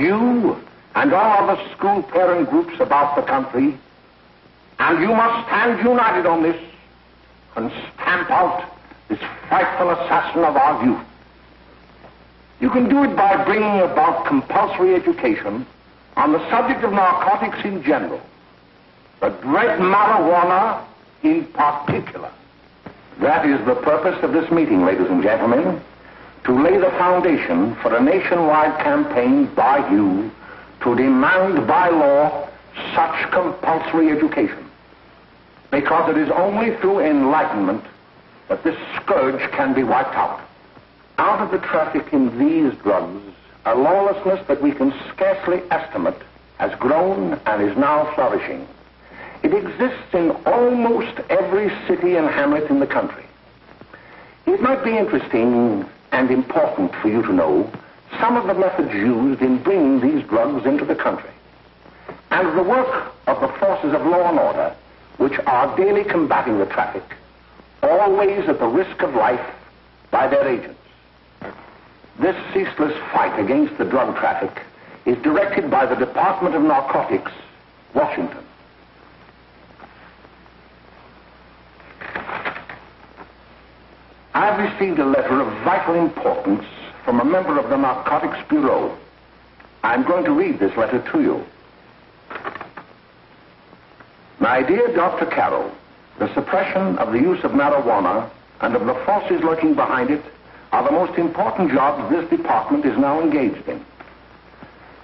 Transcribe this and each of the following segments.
You and all other school parent groups about the country, and you must stand united on this and stamp out this frightful assassin of our youth. You can do it by bringing about compulsory education on the subject of narcotics in general, the dread marijuana in particular. That is the purpose of this meeting, ladies and gentlemen, to lay the foundation for a nationwide campaign by you to demand by law such compulsory education. Because it is only through enlightenment that this scourge can be wiped out. Out of the traffic in these drugs, a lawlessness that we can scarcely estimate has grown and is now flourishing. It exists in almost every city and hamlet in the country. It might be interesting and important for you to know some of the methods used in bringing these drugs into the country, and the work of the forces of law and order which are daily combating the traffic, always at the risk of life by their agents. This ceaseless fight against the drug traffic is directed by the Department of Narcotics, Washington. I've received a letter of vital importance from a member of the Narcotics Bureau. I'm going to read this letter to you. My dear Dr. Carroll, the suppression of the use of marijuana and of the forces lurking behind it are the most important jobs this department is now engaged in.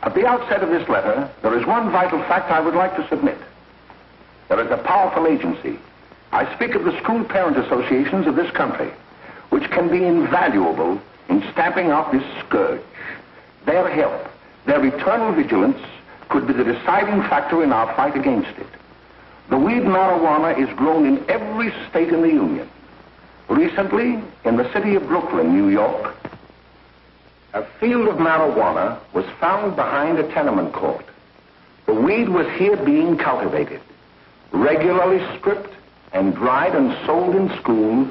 At the outset of this letter, there is one vital fact I would like to submit. There is a powerful agency. I speak of the school parent associations of this country, which can be invaluable in stamping out this scourge. Their help, their eternal vigilance, could be the deciding factor in our fight against it. The weed marijuana is grown in every state in the Union. Recently, in the city of Brooklyn, New York, a field of marijuana was found behind a tenement court. The weed was here being cultivated, regularly stripped and dried and sold in schools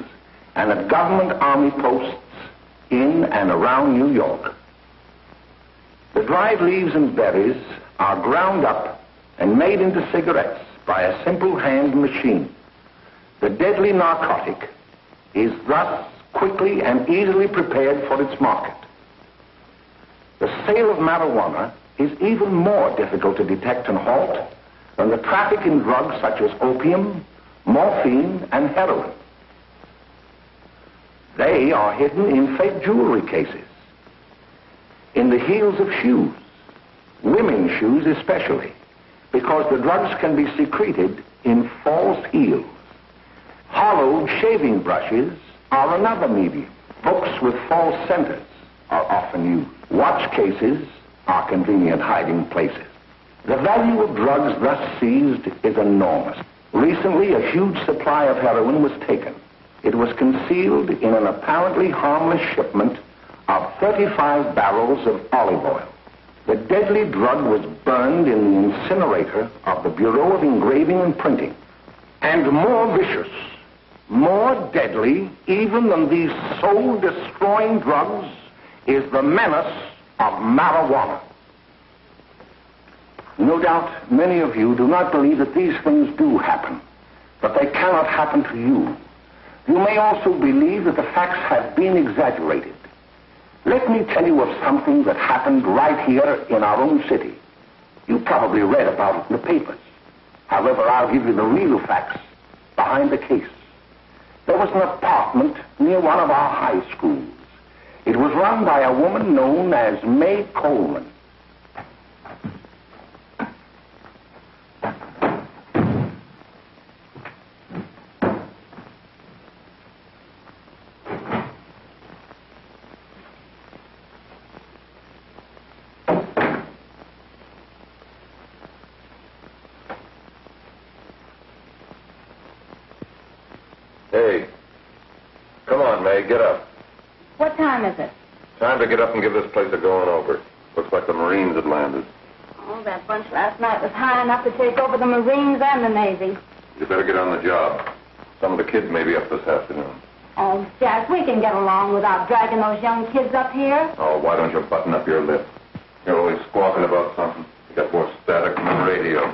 and at government army posts in and around New York. The dried leaves and berries are ground up and made into cigarettes by a simple hand machine. The deadly narcotic is thus quickly and easily prepared for its market. The sale of marijuana is even more difficult to detect and halt than the traffic in drugs such as opium, morphine, and heroin. They are hidden in fake jewelry cases, in the heels of shoes, women's shoes especially, because the drugs can be secreted in false heels. Hollowed shaving brushes are another medium. Books with false centers are often used. Watch cases are convenient hiding places. The value of drugs thus seized is enormous. Recently, a huge supply of heroin was taken. It was concealed in an apparently harmless shipment of 35 barrels of olive oil. The deadly drug was burned in the incinerator of the Bureau of Engraving and Printing. And more vicious, more deadly, even than these soul-destroying drugs, is the menace of marijuana. No doubt many of you do not believe that these things do happen, but they cannot happen to you. You may also believe that the facts have been exaggerated. Let me tell you of something that happened right here in our own city. You probably read about it in the papers. However, I'll give you the real facts behind the case. There was an apartment near one of our high schools. It was run by a woman known as Mae Coleman. Hey, come on, Mae, get up. What time is it? Time to get up and give this place a going over. Looks like the Marines had landed. Oh, that bunch last night was high enough to take over the Marines and the Navy. You better get on the job. Some of the kids may be up this afternoon. Oh, Jack, we can get along without dragging those young kids up here. Oh, why don't you button up your lip? You're always squawking about something. You got more static than the radio.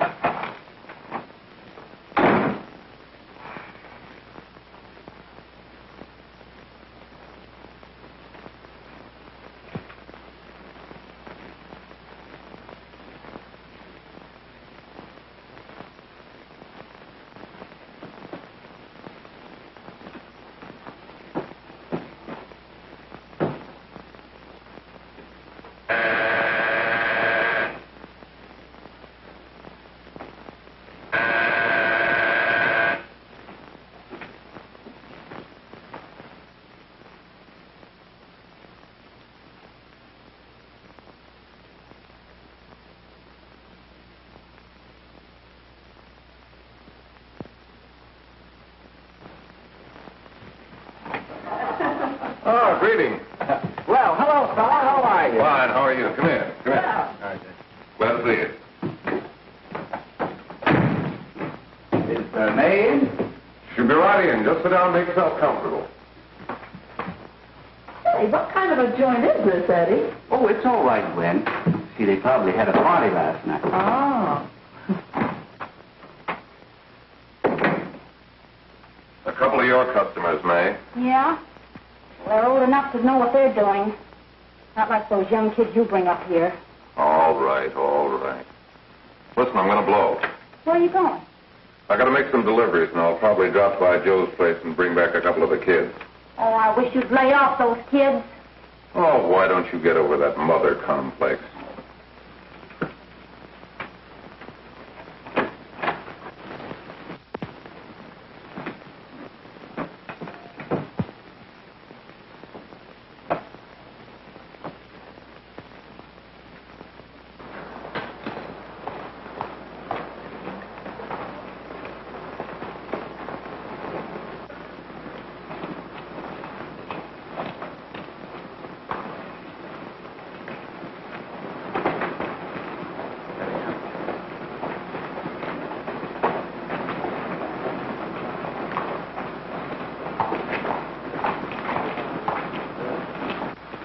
Oh, greeting. Well, hello, fella. How are you? Fine, how are you? Come here. Come here. Yeah. Glad to see you. Is Mae in? She'll be right in. Just sit down and make yourself comfortable. Hey, what kind of a joint is this, Eddie? Oh, it's all right, Gwen. See, they probably had a party last night. Oh. A couple of your customers, May. Yeah? They're old enough to know what they're doing. Not like those young kids you bring up here. All right, all right. Listen, I'm going to blow. Where are you going? I got to make some deliveries, and I'll probably drop by Joe's place and bring back a couple of the kids. Oh, I wish you'd lay off those kids. Oh, why don't you get over that mother complex?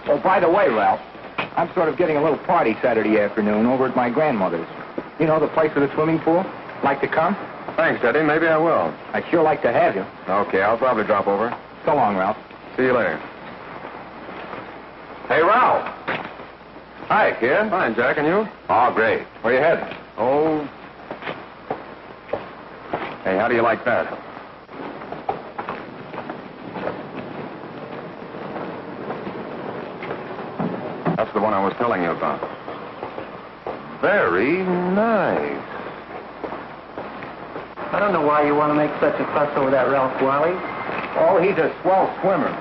Oh, by the way, Ralph, I'm sort of getting a little party Saturday afternoon over at my grandmother's. You know, the place with the swimming pool? Like to come? Thanks, Eddie. Maybe I will. I'd sure like to have you. Okay, I'll probably drop over. So long, Ralph. See you later. Hey, Ralph. Hi, kid. Fine, Jack, and you? Oh, great. Where you heading? Oh. Hey, how do you like that? That's the one I was telling you about. Very nice. I don't know why you want to make such a fuss over that Ralph Wally. Oh, he's a swell swimmer.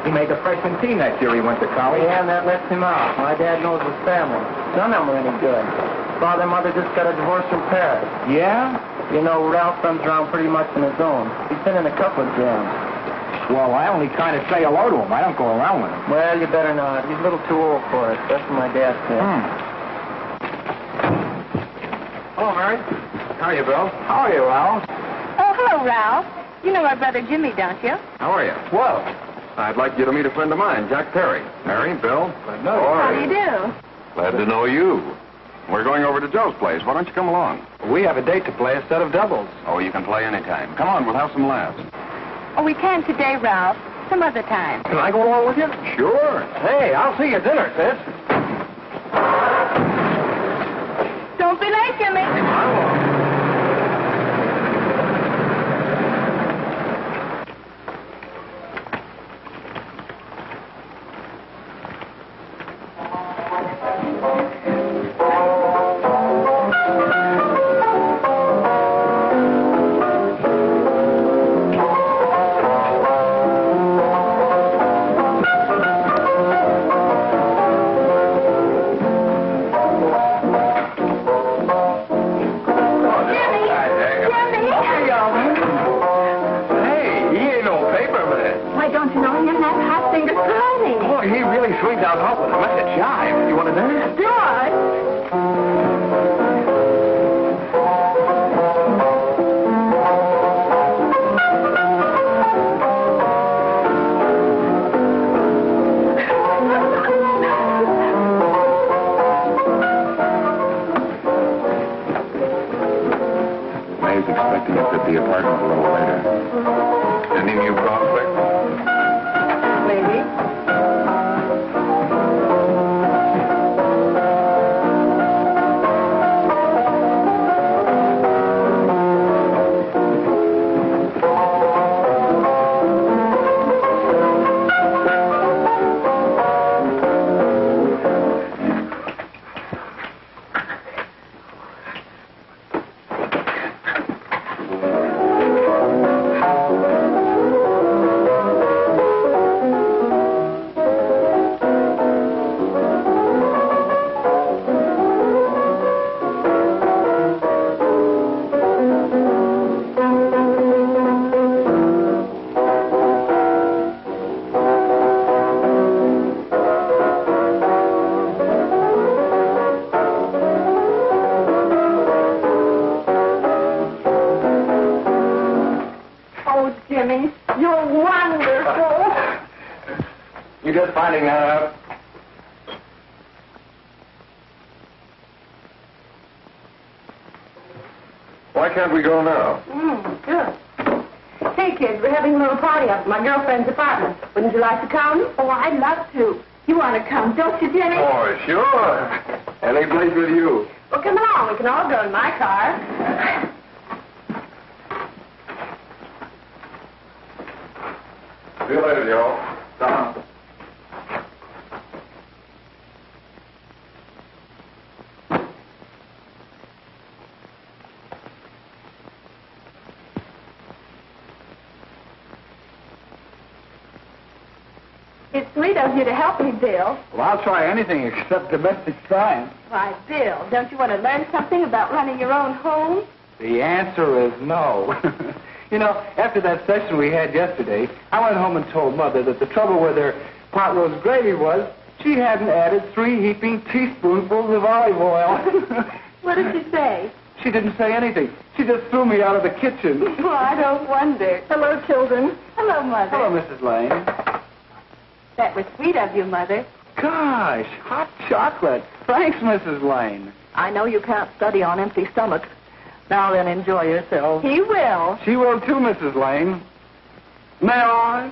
He made the freshman team that year he went to college. Yeah, and that lets him out. My dad knows his family. None of them are any good. Father and mother just got a divorce from Paris. Yeah? You know, Ralph runs around pretty much on his own. He's been in a couple of jams. Well, I only kind of say hello to him. I don't go around with him. Well, you better not. He's a little too old for it. That's what my dad said. Hello, Mary. How are you, Bill? How are you, Ralph? Oh, hello, Ralph. You know my brother Jimmy, don't you? How are you? Well, I'd like you to meet a friend of mine, Jack Perry. Mary, Bill. no. How do you do? Glad to know you. We're going over to Joe's place. Why don't you come along? We have a date to play, a set of doubles. Oh, you can play anytime. Come on, we'll have some laughs. Oh, we can't today, Ralph. Some other time. Can I go along with you? Sure. Hey, I'll see you at dinner, sis. Don't be late, Jimmy. I won't. just finding that out. Why can't we go now? Good. Hey, kids, we're having a little party up at my girlfriend's apartment. Wouldn't you like to come? Oh, I'd love to. You want to come, don't you, Jenny? Oh, sure. Any place with you. Well, come along. We can all go in my car. See you later, Joe. Tom. It's sweet of you to help me, Bill. Well, I'll try anything except domestic science. Why, Bill, don't you want to learn something about running your own home? The answer is no. You know, after that session we had yesterday, I went home and told Mother that the trouble with her pot roast gravy was she hadn't added 3 heaping teaspoonfuls of olive oil. What did she say? She didn't say anything. She just threw me out of the kitchen. Well, I don't wonder. Hello, children. Hello, Mother. Hello, Mrs. Lane. That was sweet of you, Mother. Gosh, hot chocolate. Thanks, Mrs. Lane. I know you can't study on empty stomachs. Now then, enjoy yourself. He will. She will too, Mrs. Lane. May I?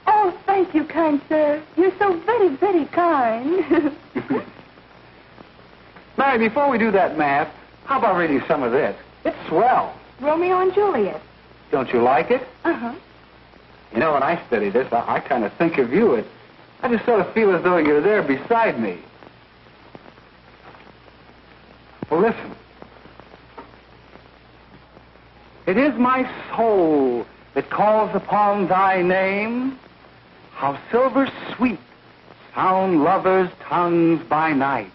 Oh, thank you, kind sir. You're so very, very kind. Mary, before we do that math, how about reading some of this? It's swell. Romeo and Juliet. Don't you like it? Uh-huh. You know, when I study this, I kind of think of you. I just sort of feel as though you're there beside me. Well, listen. It is my soul that calls upon thy name. How silver sweet sound lovers' tongues by night,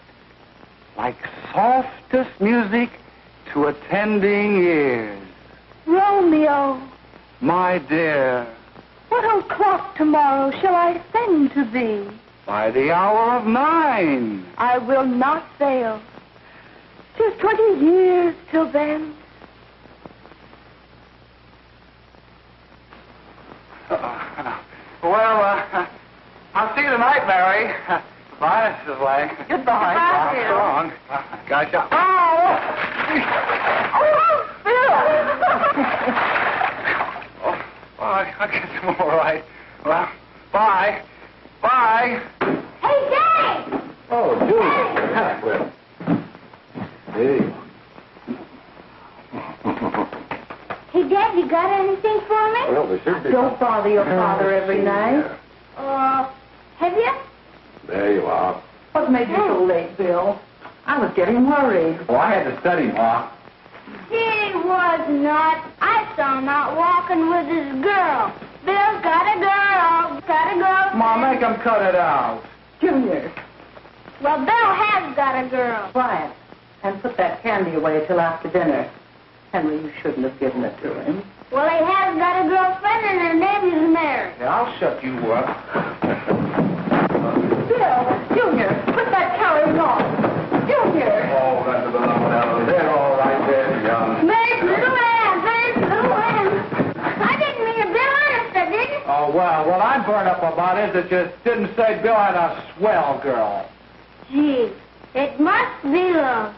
like softest music to attending ears. Romeo, My dear, what o'clock tomorrow shall I send to thee? by the hour of 9. I will not fail. 'Tis 20 years till then. I'll see you tonight, Mary. Bye, Mrs. Lane. Goodbye. Goodbye, Bill. So long. Gotcha. Oh! Oh, I guess I'm all right. Well, bye. Bye. Hey, Daddy! Oh, Julie. Hey. Hey, Dad, you got anything for me? Well, there should be. Don't bother your father every night. Have you? There you are. What made you so late, Bill? I was getting worried. Oh, I had to study, Ma. He was not. I saw him out walking with his girl. Bill's got a girl. Got a girl. Ma, make him cut it out. Junior, Well, Bill has got a girl. quiet. And put that candy away till after dinner. Henry, you shouldn't have given it to him. Well, he has got a girlfriend and her name is Mary. Yeah, I'll shut you up. Bill, Junior, put that carriage on. Junior! Oh, that's a little one. They're all right there, young. Mary's little man. Mary's little man. I didn't mean to Bill honest, I didn't. Oh, well, what I'm burned up about is that you didn't say Bill had a swell girl. Gee, it must be love.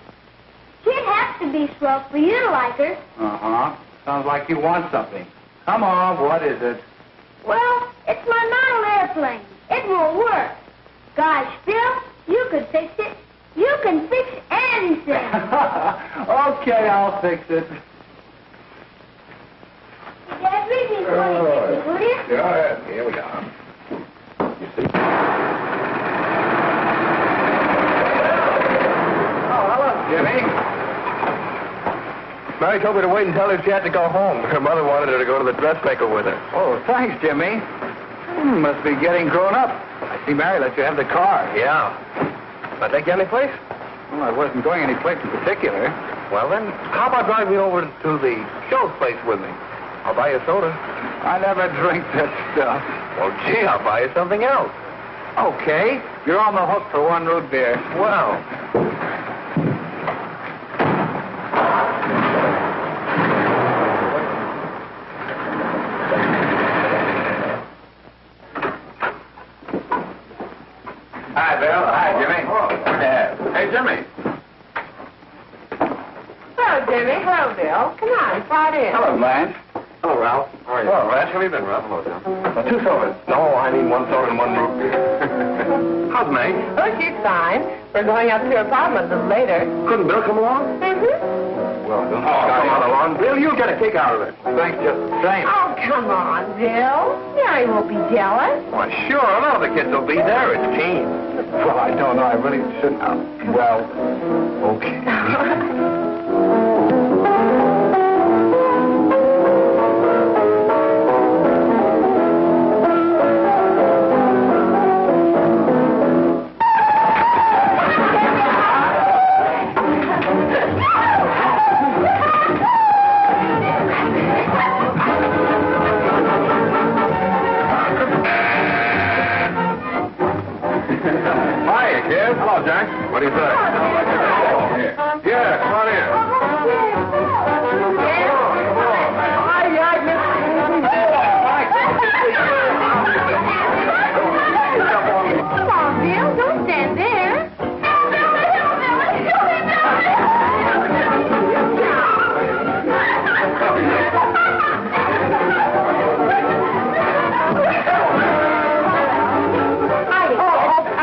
She'd have to be swell for you to like her. Uh-huh. Sounds like you want something. Come on, what is it? Well, it's my model airplane. It won't work. Gosh, Bill, you could fix it. You can fix anything. Okay, I'll fix it. Dad, read me 26, will you? Yeah, here we are. You see? Oh, hello, Jimmy. Mary told me to wait and tell her she had to go home. Her mother wanted her to go to the dressmaker with her. Oh, thanks, Jimmy. Must be getting grown up. I see Mary let you have the car. Yeah. I take you any place? Well, I wasn't going any place in particular. Well, then, how about driving me over to the show place with me? I'll buy you a soda. I never drink that stuff. Well, gee, I'll buy you something else. Okay, you're on the hook for 1 root beer. Well. Hi, Bill. Hi, Jimmy. Hey, Jimmy. Hello, Jimmy. Hello, Bill. Come on, slide in. Hello, Blanche. Hello, Ralph. How are you? Hello, Ralph. How have you been, Ralph? Hello, John. 2 sodas. No, I need 1 soda and 1 root beer. How's May? Oh, she's fine. We're going up to her apartment a little later. Couldn't Bill come along? Well, don't come on along. Bill, you'll get a kick out of it. Thanks just the same. Oh, come on, Bill. Mary won't be jealous. Why, sure. None of the kids will be there. It's team. Well, I don't know. I really shouldn't. Well, okay. Hello, Jack. What do you say? Yeah, come on in. Come on, Bill. Don't stand there.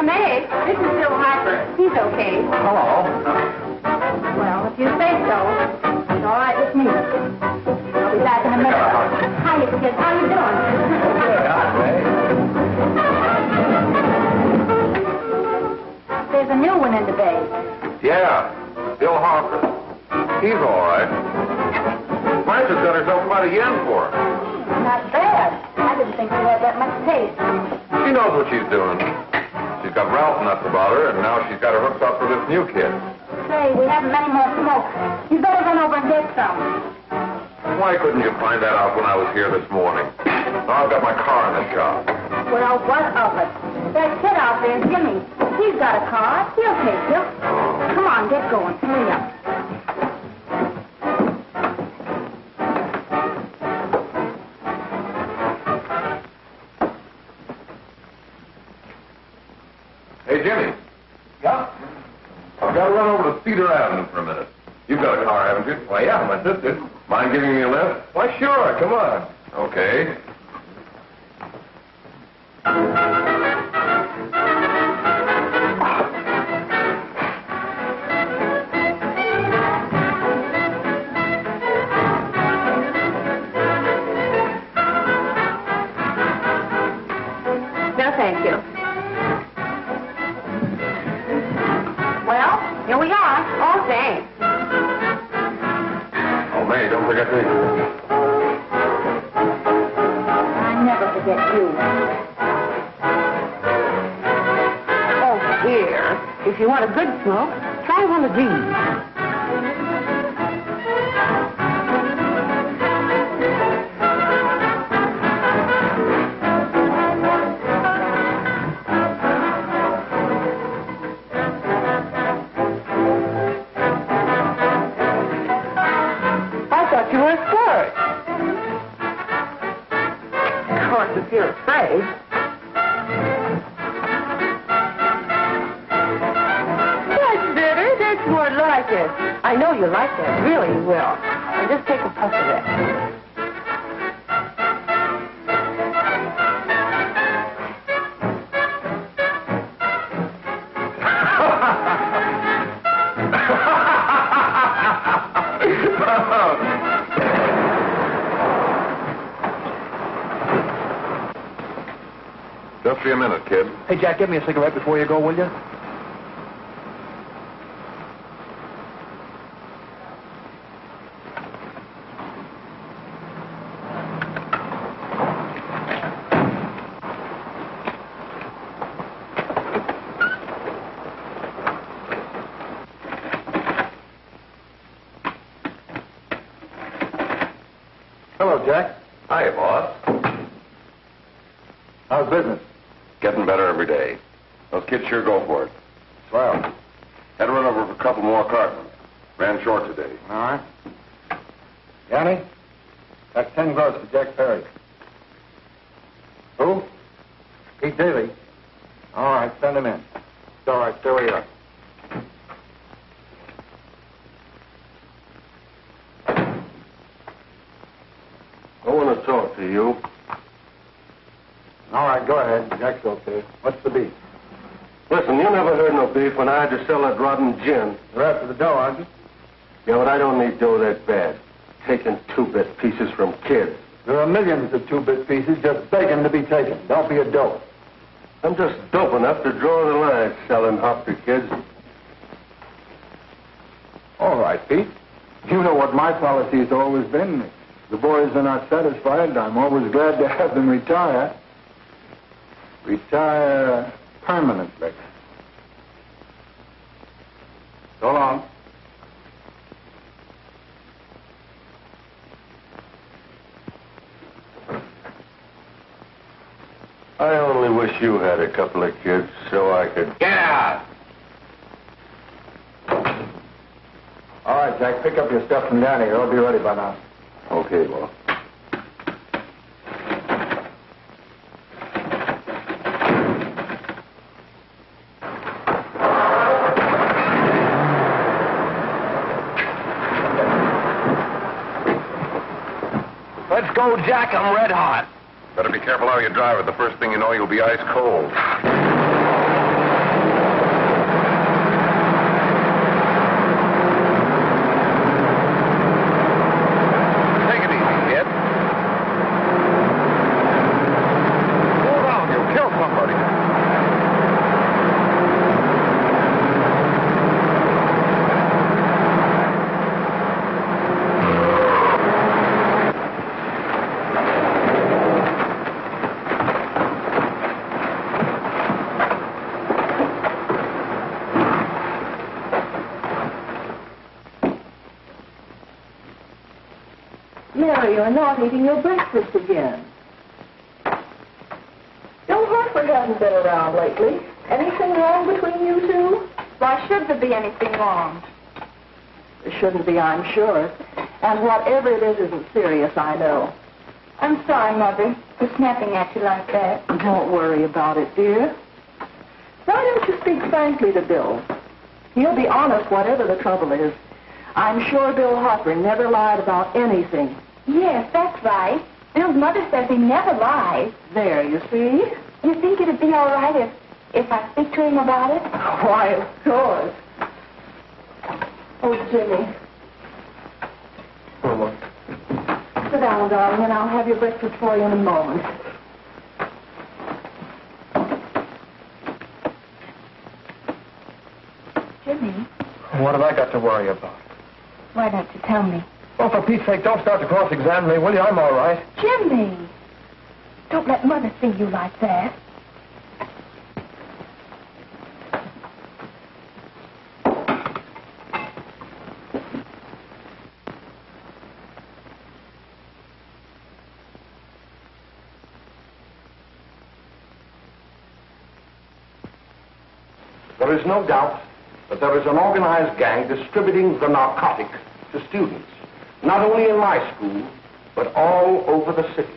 Mae, this is Bill Harper. He's okay. Hello. Well, if you say so, it's all right with me. I'll be back in a minute. Hi, kids. How you doing? There's a new one in the bay. Yeah, Bill Harper. He's all right. Blanche has got herself quite a yen for her. Not bad. I didn't think she had that much taste. She knows what she's doing. She's got Ralph nuts about her, and now she's got her hooked up for this new kid. Say, we haven't many more smokes. You better run over and get some. Why couldn't you find that out when I was here this morning? Now I've got my car in the shop. Well, what of it? That kid out there, Jimmy, he's got a car. He'll take you. Come on, get going. Hurry up. Hey, Jimmy. Yeah? I've got to run over to Cedar Avenue for a minute. You've got a car, haven't you? Well, yeah, my sister. Mind giving me a lift? Why, sure. Come on. Okay. No, thank you. Well, here we are. Oh, thanks. Oh, May, don't forget me. I never forget you. Oh, here. If you want a good smoke, try one of these. You were scared. Of course, if you're afraid. That's better. That's more like it. I know you like that. Really, you will. Now just take a puff of it. Just be a minute, kid. Hey, Jack, give me a cigarette before you go, will you? Hello, Jack. Hi, boss. How's business? Getting better every day. Those kids sure go for it. Swell. Had to run over for a couple more cartons. Ran short today. All right. Yanni, that's 10 gross for Jack Perry. Who? Pete Daly. All right, send him in. All right, there we are. I want to talk to you. All right, go ahead. Jack's okay. What's the beef? Listen, you never heard no beef when I had to sell that rotten gin. You're after the dough, aren't you? Yeah, but I don't need dough that bad. Taking two-bit pieces from kids. There are millions of two-bit pieces just begging to be taken. Don't be a dope. I'm just dope enough to draw the line selling hop to kids. All right, Pete. You know what my policy has always been. If the boys are not satisfied, I'm always glad to have them retire. Retire permanently. So long. I only wish you had a couple of kids so I could... Get out! All right, Jack, pick up your stuff from down here. I'll be ready by now. Okay, well. Let's go, Jack. I'm red hot. Better be careful how you drive it. The first thing you know, you'll be ice cold. Take it easy, kid. Slow down. You'll kill somebody. Mary, you're not eating your breakfast again. Bill Harper hasn't been around lately. Anything wrong between you two? Why should there be anything wrong? There shouldn't be, I'm sure. And whatever it is isn't serious, I know. I'm sorry, Mother, for snapping at you like that. Don't worry about it, dear. Why don't you speak frankly to Bill? He'll be honest whatever the trouble is. I'm sure Bill Harper never lied about anything. Yes, that's right. Bill's mother says he never lies. There, you see? You think it'd be all right if I speak to him about it? Why, of course. Oh, Jimmy. Sit down, darling, and I'll have your breakfast for you in a moment. Jimmy, What have I got to worry about? why don't you tell me? Oh, for Pete's sake, don't start to cross-examine me, will you? I'm all right. Jimmy! Don't let Mother see you like that. There is no doubt that there is an organized gang distributing the narcotic to students, not only in my school, but all over the city.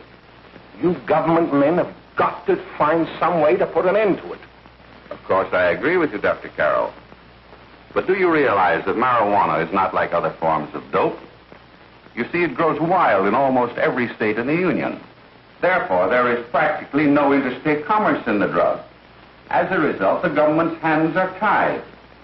You government men have got to find some way to put an end to it. Of course, I agree with you, Dr. Carroll. But do you realize that marijuana is not like other forms of dope? You see, it grows wild in almost every state in the Union. Therefore, there is practically no interstate commerce in the drug. As a result, the government's hands are tied.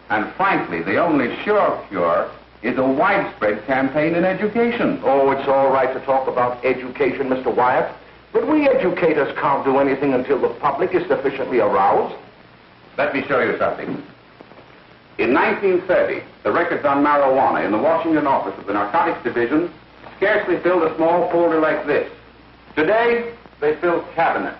And frankly, the only sure cure is a widespread campaign in education. Oh, it's all right to talk about education, Mr. Wyatt, but we educators can't do anything until the public is sufficiently aroused. Let me show you something. In 1930, the records on marijuana in the Washington office of the Narcotics Division scarcely filled a small folder like this. Today, they fill cabinets.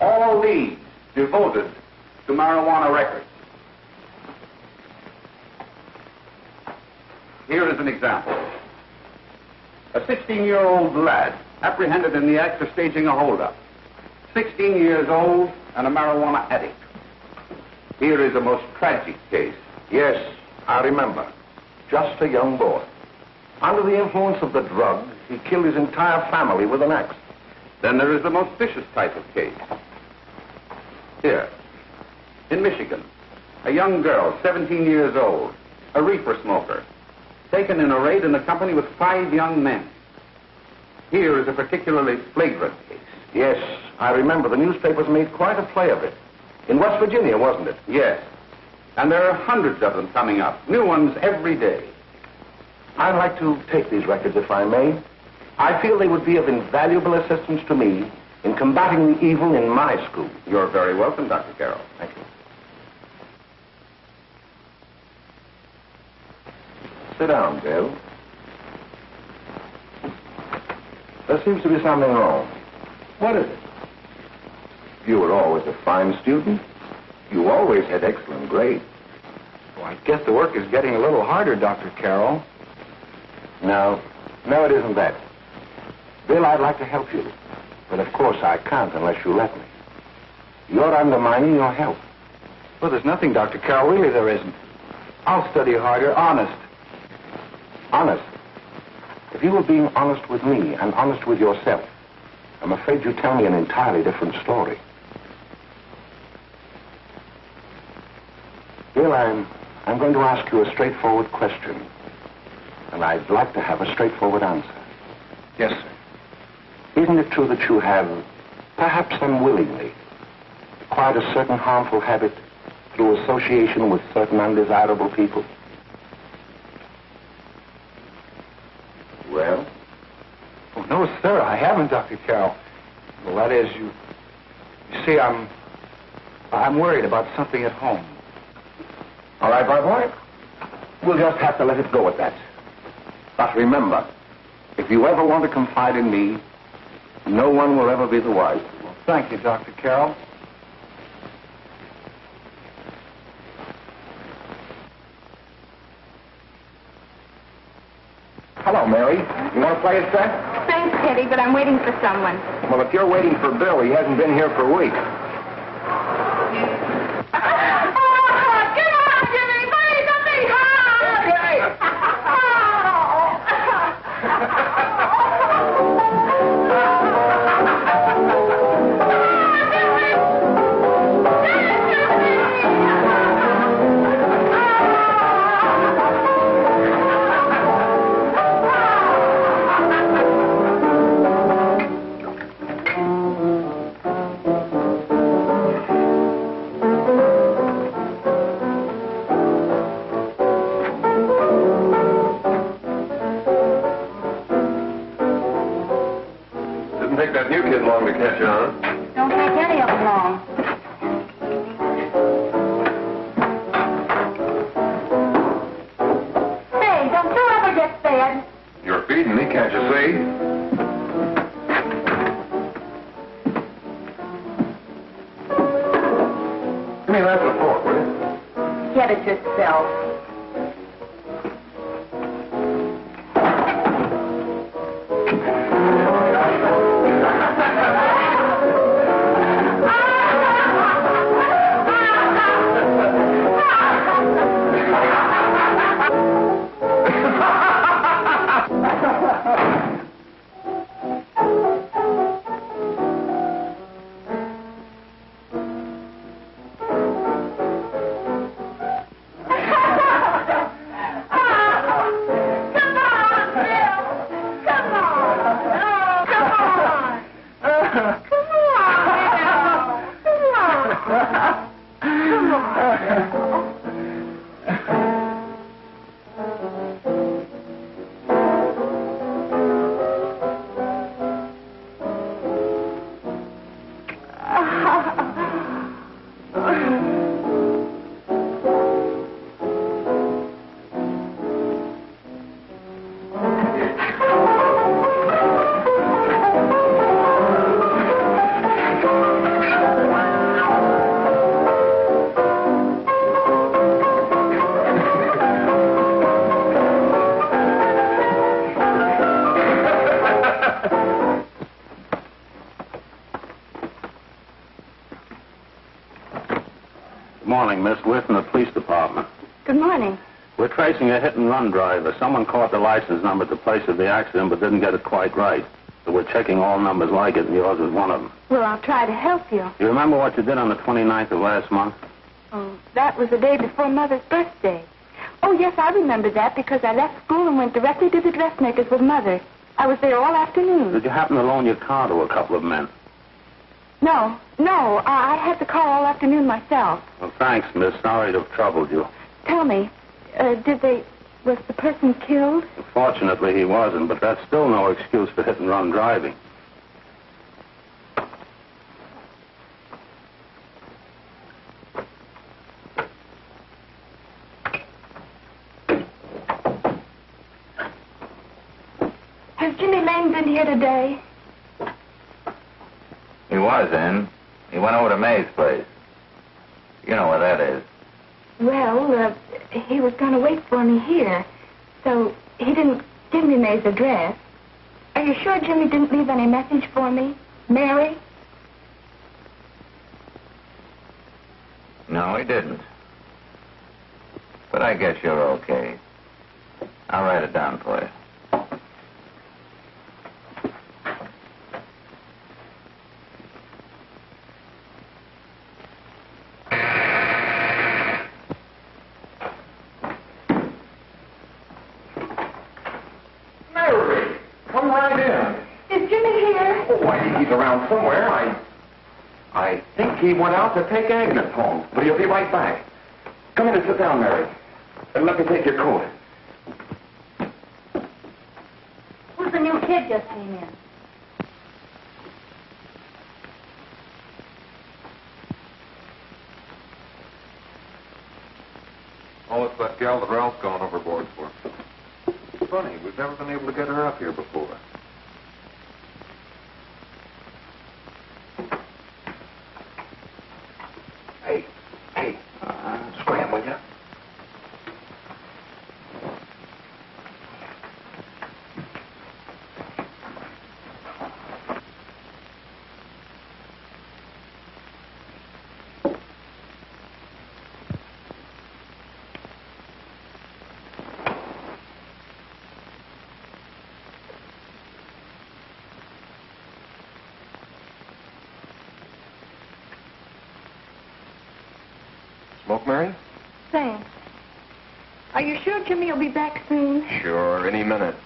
All these devoted to marijuana records. Here is an example. A 16-year-old lad apprehended in the act of staging a holdup. 16 years old and a marijuana addict. Here is a most tragic case. Yes, I remember. Just a young boy. Under the influence of the drug, he killed his entire family with an axe. Then there is the most vicious type of case. Here, in Michigan, a young girl, 17 years old, a reefer smoker, taken in a raid in the company with 5 young men. Here is a particularly flagrant case. Yes, I remember. The newspapers made quite a play of it. In West Virginia, wasn't it? Yes. And there are hundreds of them coming up, new ones every day. I'd like to take these records, if I may. I feel they would be of invaluable assistance to me in combating the evil in my school. You're very welcome, Dr. Carroll. Thank you. Sit down, Bill. There seems to be something wrong. What is it? You were always a fine student. You always had excellent grades. Well, I guess the work is getting a little harder, Dr. Carroll. No, it isn't that. Bill, I'd like to help you. But of course I can't unless you let me. You're undermining your health. Well, there's nothing, Dr. Carroll. Really, there isn't. I'll study harder, honest. Honest? If you were being honest with me and honest with yourself, I'm afraid you'd tell me an entirely different story. Bill, I'm going to ask you a straightforward question. And I'd like to have a straightforward answer. Yes, sir. Isn't it true that you have, perhaps unwillingly, acquired a certain harmful habit through association with certain undesirable people? Well? Oh, no, sir, I haven't, Dr. Carroll. Well, that is, you see, I'm worried about something at home. All right, my boy. We'll just have to let it go at that. But remember, if you ever want to confide in me, no one will ever be the wiser. Well, thank you, Dr. Carroll. Hello, Mary. You want to play a set? Thanks, Teddy, but I'm waiting for someone. Well, if you're waiting for Bill, he hasn't been here for weeks. Catch on. Don't take any of them long. Hey, don't you ever get fed? You're feeding me, can't you see? Give me that and a fork, will you? Get it yourself. Morning, Miss Whitten, the police department. Good morning. We're tracing a hit-and-run driver. Someone caught the license number at the place of the accident but didn't get it quite right. So we're checking all numbers like it, and yours is one of them. Well, I'll try to help you. You remember what you did on the 29th of last month? Oh, that was the day before Mother's birthday. Oh, yes, I remember that because I left school and went directly to the dressmaker's with Mother. I was there all afternoon. Did you happen to loan your car to a couple of men? No. I had the car all afternoon myself. Well, thanks, miss. Sorry to have troubled you. Tell me, was the person killed? Fortunately, he wasn't, but that's still no excuse for hit-and-run driving. Has Jimmy Lane been here today? He was in. He went over to Mae's place. You know where that is. Well, he was going to wait for me here, so he didn't give me Mae's address. Are you sure Jimmy didn't leave any message for me? Mary? No, he didn't. But I guess you're okay. I'll write it down for you. He's around somewhere. I think he went out to take Agnes home, but he'll be right back. Come in and sit down, Mary. And let me take your coat. Who's the new kid just came in? Oh, it's that gal that Ralph's gone overboard for. It's funny, we've never been able to get her up here before. Scram, will you? Smoke, Mary? Thanks. Are you sure Jimmy will be back soon? Sure, any minute.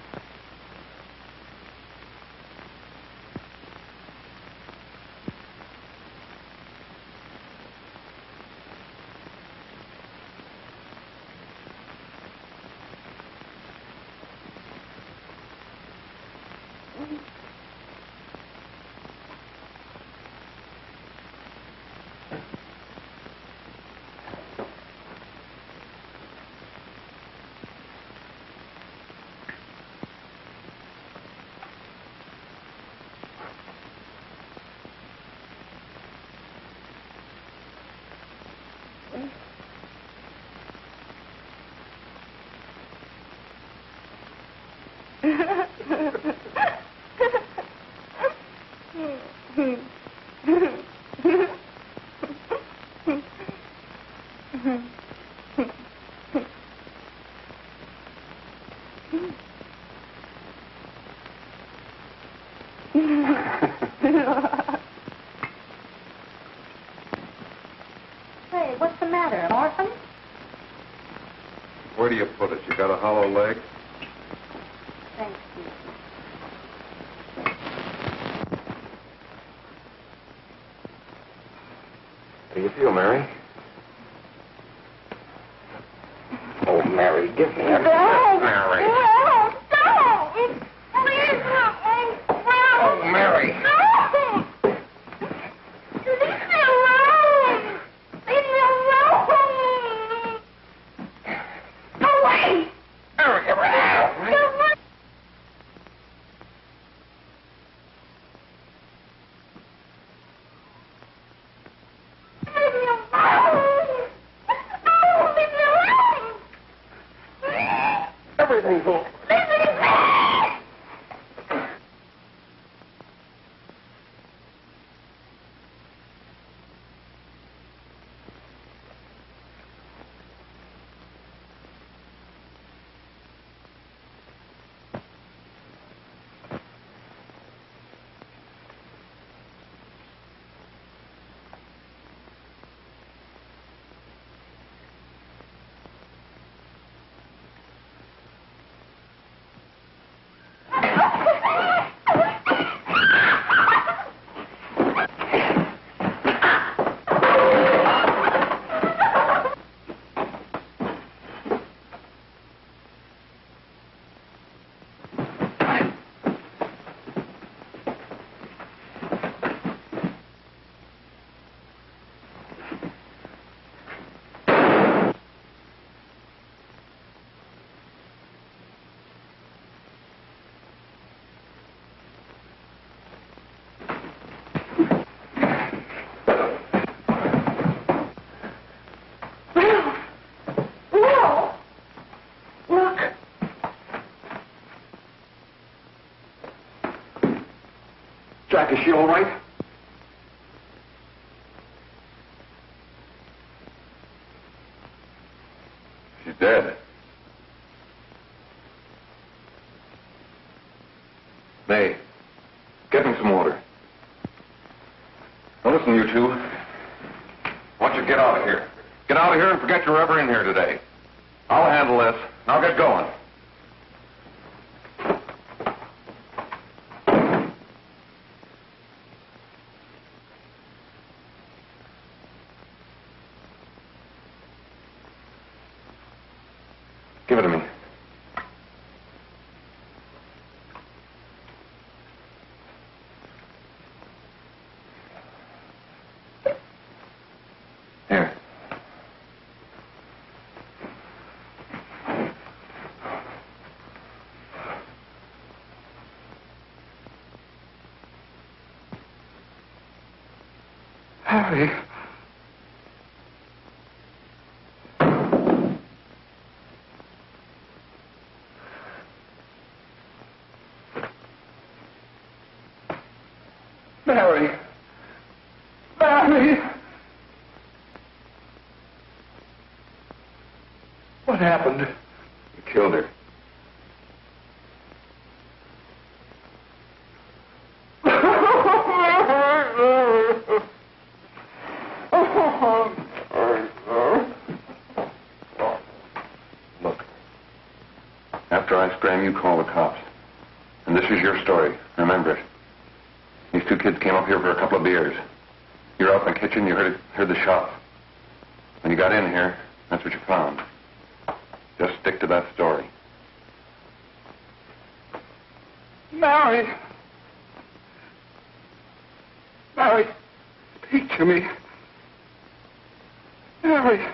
Hey, what's the matter? An orphan? Where do you put it? You got a hollow leg? Thanks, Steve. How do you feel, Mary? Oh, Mary, give me a... Don't! Mary. No, don't! Please, no! Oh, Mary. No! Leave me alone! Leave me alone! Go away! Mary, get out. Go away! Leave me alone! Oh, leave me alone! Everything's all Jack, is she all right? She's dead. Mae, get me some water. Now listen, you two. I want you to get out of here. Get out of here and forget you're ever in here today. I'll handle this. I'll get going. Give it to me. Here. Harry. Mary. Mary. What happened? You killed her. Look. After I scram, you call the cops. And this is your story. Remember it. These two kids came up here for a couple of beers. You were out in the kitchen, you heard the shot. When you got in here, that's what you found. Just stick to that story. Mary. Mary, speak to me. Mary.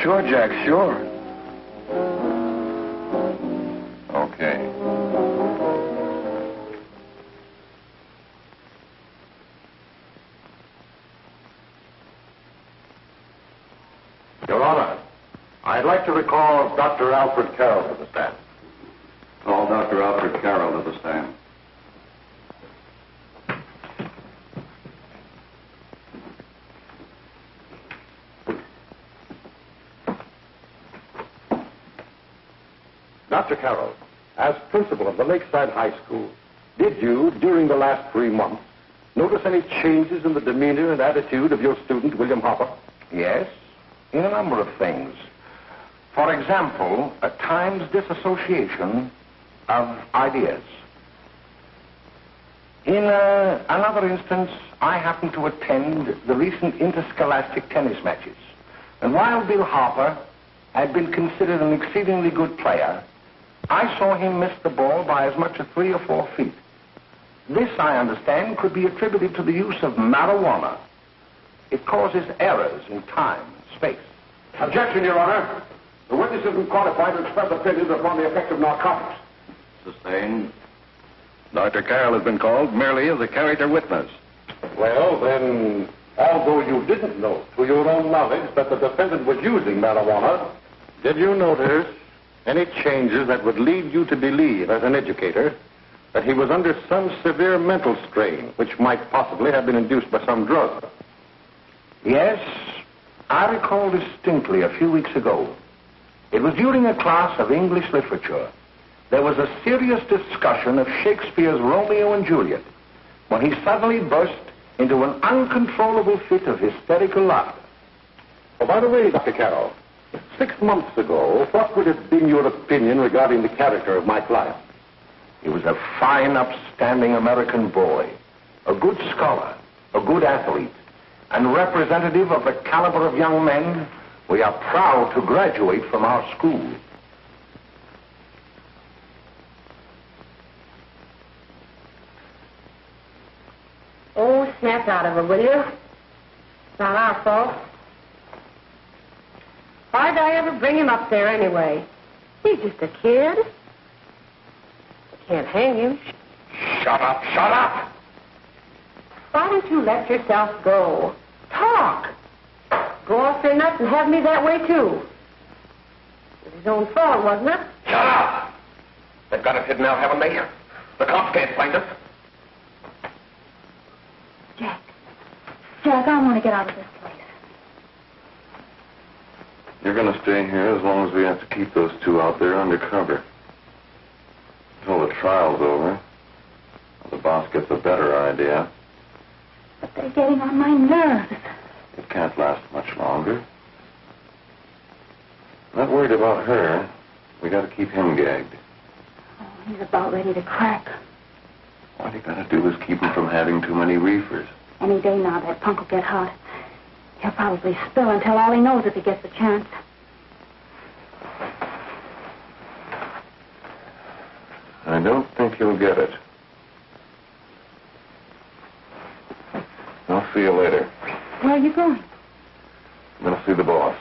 Sure, Jack, sure. Okay. Your Honor, I'd like to recall Dr. Alfred Carroll to the stand. Call Dr. Alfred Carroll to the stand. Dr. Carroll, as principal of the Lakeside High School, did you, during the last 3 months, notice any changes in the demeanor and attitude of your student, William Harper? Yes, in a number of things. For example, at times disassociation of ideas. In another instance, I happened to attend the recent interscholastic tennis matches. And while Bill Harper had been considered an exceedingly good player, I saw him miss the ball by as much as 3 or 4 feet. This, I understand, could be attributed to the use of marijuana. It causes errors in time and space. Objection, Your Honor. The witness isn't qualified to express opinions upon the effect of narcotics. Sustained. Dr. Carroll has been called merely as a character witness. Well, then, although you didn't know to your own knowledge that the defendant was using marijuana, did you notice any changes that would lead you to believe, as an educator, that he was under some severe mental strain, which might possibly have been induced by some drug? Yes, I recall distinctly a few weeks ago It was during a class of English literature. There was a serious discussion of Shakespeare's Romeo and Juliet when he suddenly burst into an uncontrollable fit of hysterical laughter. Oh, by the way, Dr. Carroll, 6 months ago, what would have been your opinion regarding the character of my client? He was a fine, upstanding American boy, a good scholar, a good athlete, and representative of the caliber of young men we are proud to graduate from our school. Oh, snap out of it, will you? It's not our fault. Why'd I ever bring him up there anyway? He's just a kid. I can't hang him. Shut up, shut up! Why don't you let yourself go? Talk. Go off your nuts and have me that way, too. It was his own fault, wasn't it? Shut up! They've got us hidden out, haven't they? The cops can't find us. Jack, I want to get out of this place. You're going to stay here as long as we have to keep those two out there undercover. Until the trial's over. The boss gets a better idea. But they're getting on my nerves. It can't last much longer. Not worried about her. We got to keep him gagged. Oh, he's about ready to crack. All you got to do is keep him from having too many reefers. Any day now, that punk will get hot. He'll probably spill and tell all he knows if he gets the chance. I don't think he'll get it. I'll see you later. Where are you going? I'm going to see the boss.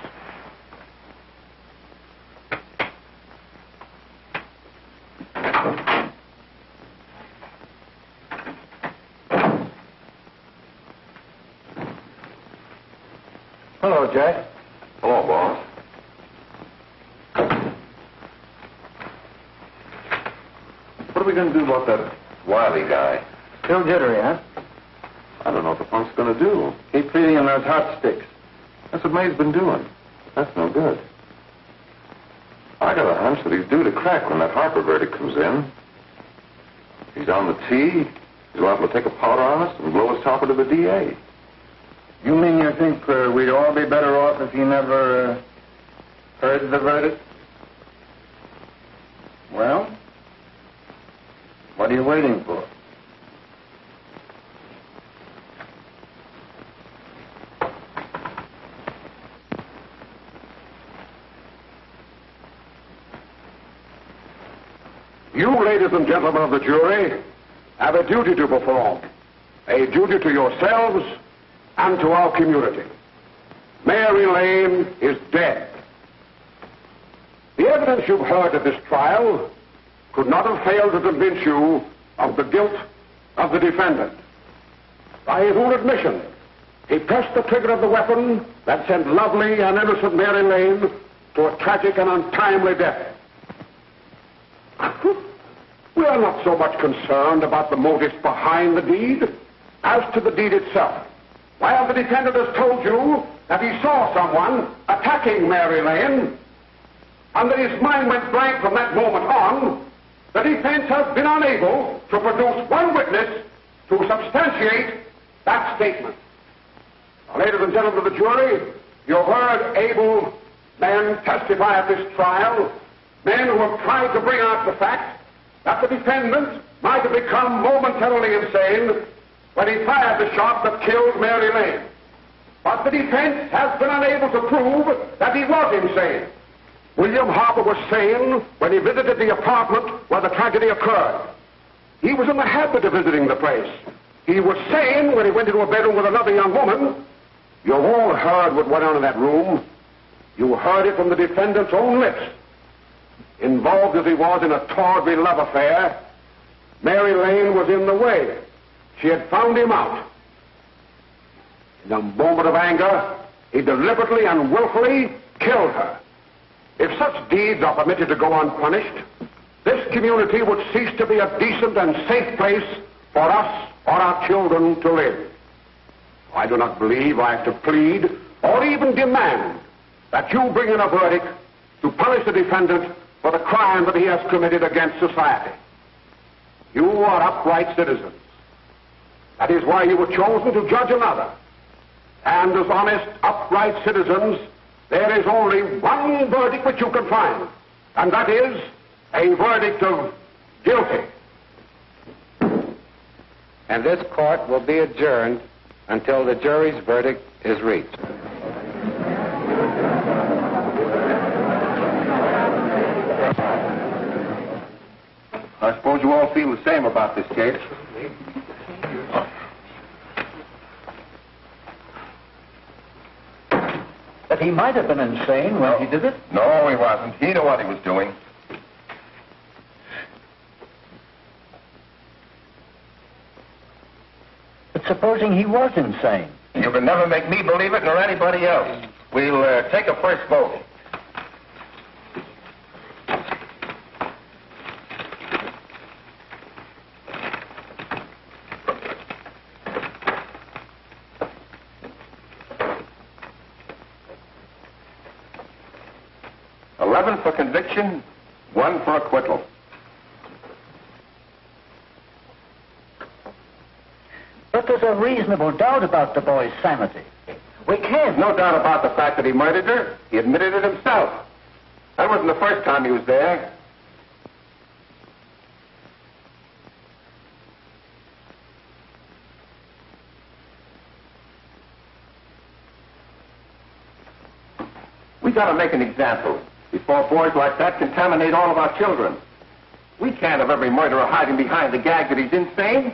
Hello, Jack. Hello, boss. What are we going to do about that Wiley guy? Still jittery, huh? I don't know what the punk's going to do. Keep feeding him those hot sticks. That's what Mae's been doing. That's no good. I got a hunch that he's due to crack when that Harper verdict comes in. He's on the tee. He's liable to take a powder on us and blow his topper to the DA. You mean you think we'd all be better off if he never heard the verdict? Well, what are you waiting for? You, ladies and gentlemen of the jury, have a duty to perform. A duty to yourselves and to our community. Mary Lane is dead. The evidence you've heard at this trial could not have failed to convince you of the guilt of the defendant. By his own admission, he pressed the trigger of the weapon that sent lovely and innocent Mary Lane to a tragic and untimely death. We are not so much concerned about the motives behind the deed as to the deed itself. While the defendant has told you that he saw someone attacking Mary Lane, and that his mind went blank from that moment on, the defense has been unable to produce one witness to substantiate that statement. Now, ladies and gentlemen of the jury, you've heard able men testify at this trial, men who have tried to bring out the fact that the defendant might have become momentarily insane when he fired the shot that killed Mary Lane. But the defense has been unable to prove that he was insane. William Harper was sane when he visited the apartment where the tragedy occurred. He was in the habit of visiting the place. He was sane when he went into a bedroom with another young woman. You've all heard what went on in that room. You heard it from the defendant's own lips. Involved as he was in a tawdry love affair, Mary Lane was in the way. She had found him out. In a moment of anger, he deliberately and willfully killed her. If such deeds are permitted to go unpunished, this community would cease to be a decent and safe place for us or our children to live. I do not believe I have to plead or even demand that you bring in a verdict to punish the defendant for the crime that he has committed against society. You are upright citizens. That is why you were chosen to judge another. And as honest, upright citizens, there is only one verdict which you can find, and that is a verdict of guilty. And this court will be adjourned until the jury's verdict is reached. I suppose you all feel the same about this case. But he might have been insane when he did it. No, he wasn't. He knew what he was doing. But supposing he was insane? You can never make me believe it, nor anybody else. We'll take a first vote. For conviction, 1 for acquittal. But there's a reasonable doubt about the boy's sanity. We can't. No doubt about the fact that he murdered her. He admitted it himself. That wasn't the first time he was there. We got to make an example before boys like that contaminate all of our children. We can't have every murderer hiding behind the gag that he's insane.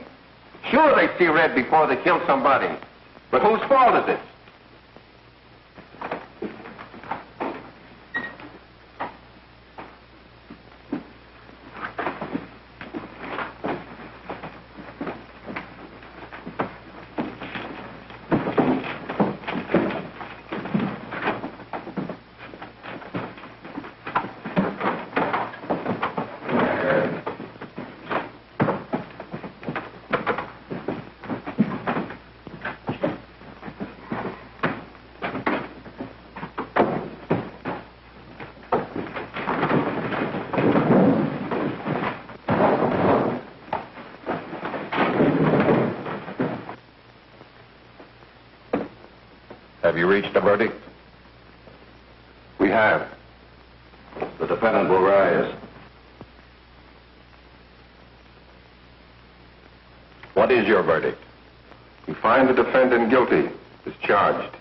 Sure, they see red before they kill somebody. But whose fault is it? Have you reached a verdict? We have. The defendant will rise. What is your verdict? We find the defendant guilty, discharged.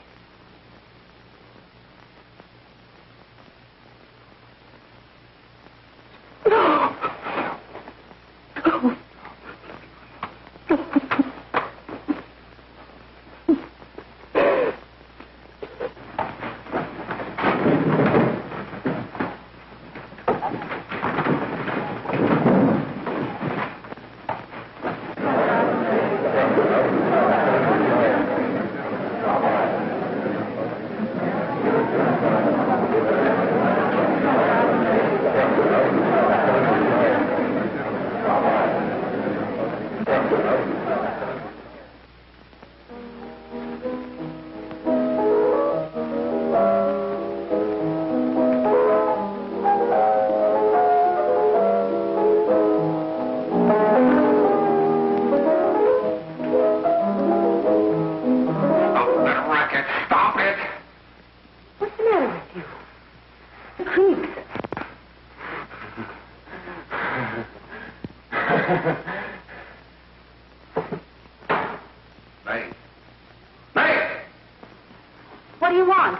What do you want?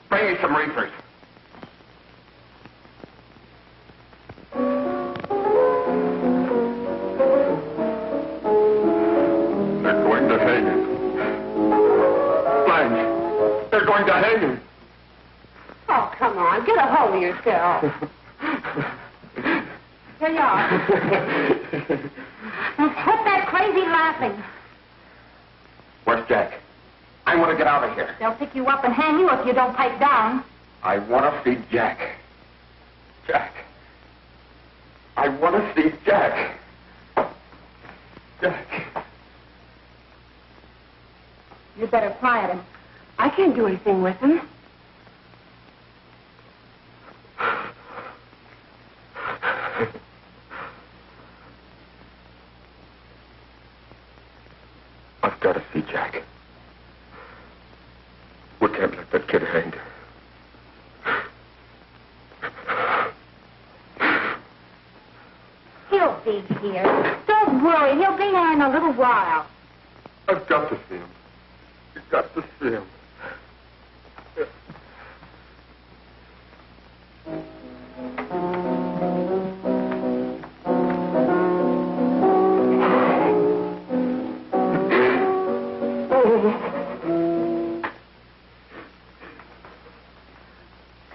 Bring me some reefers. They're going to hang him. Blanche, they're going to hang him. Oh, come on. Get a hold of yourself. Here you are. Now, quit that crazy laughing. Where's Jack? I want to get out of here. They'll pick you up and hang you if you don't pipe down. I want to see Jack. Jack. I want to see Jack. Jack. You'd better quiet him. I can't do anything with him. I've got to see Jack. We can't let that kid hang. He'll be here. Don't worry. He'll be here in a little while. I've got to see him. You've got to see him.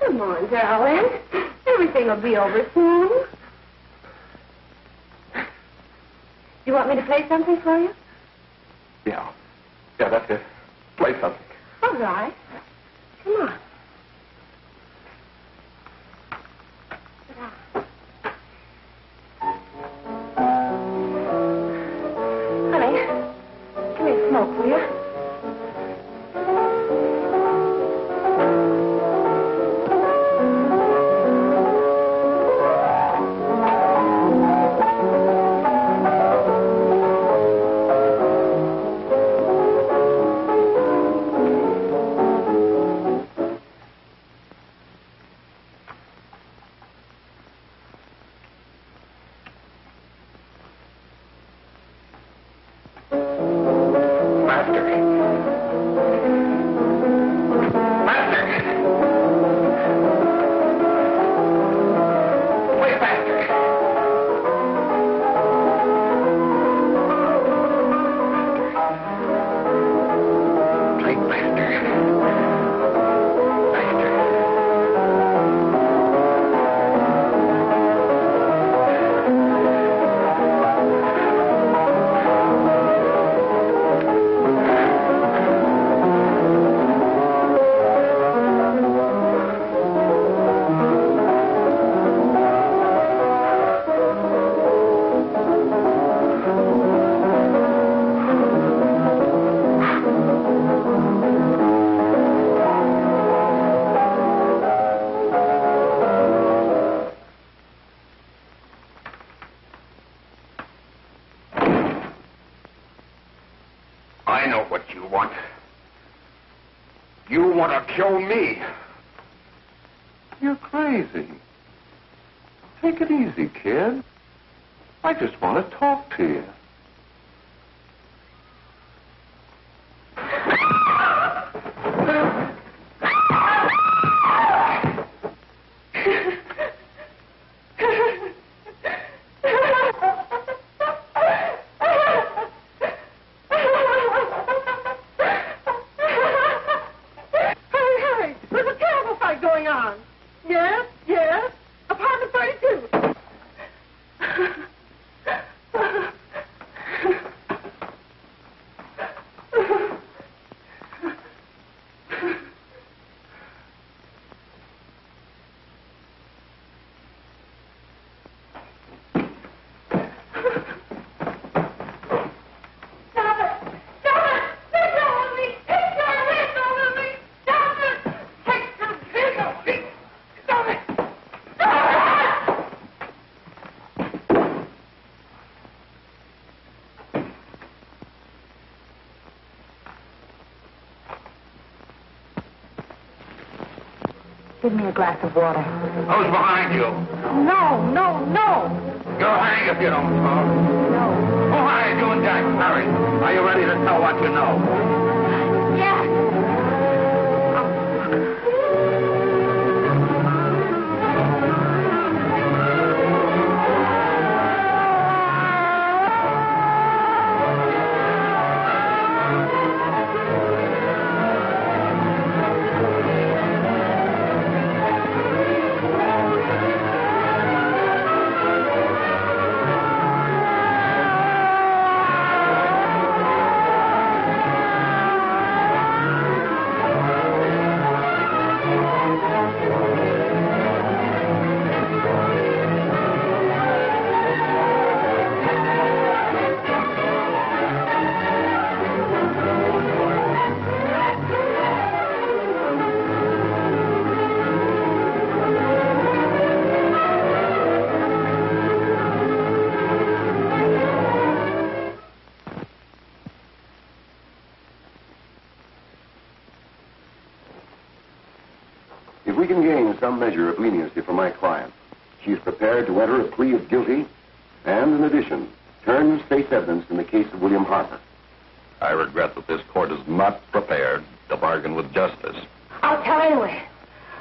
Come on, darling. Everything will be over soon. You want me to play something for you? Yeah, that's it. Play something. All right. Come on. Sit down. Honey, give me a smoke, will you? I know what you want. You want to kill me. You're crazy. Take it easy, kid. I just want to talk to you. Give me a glass of water. Who's behind you? No. You'll hang if you don't talk. No. Who hired you and Jack? Hurry. Are you ready to tell what you know? Yes. some measure of leniency for my client. She is prepared to enter a plea of guilty and, in addition, turn the state's evidence in the case of William Harper. I regret that this court is not prepared to bargain with justice. I'll tell anyway.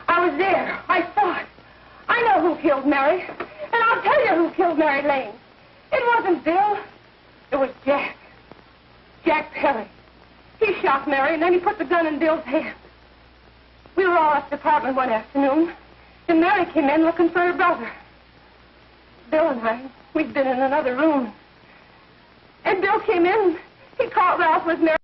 I was there. I saw it. I know who killed Mary. And I'll tell you who killed Mary Lane. It wasn't Bill. It was Jack. Jack Perry. He shot Mary, and then he put the gun in Bill's hand. We were all at the apartment one afternoon, and Mary came in looking for her brother. Bill and I, we'd been in another room. And Bill came in. He caught Ralph with Mary.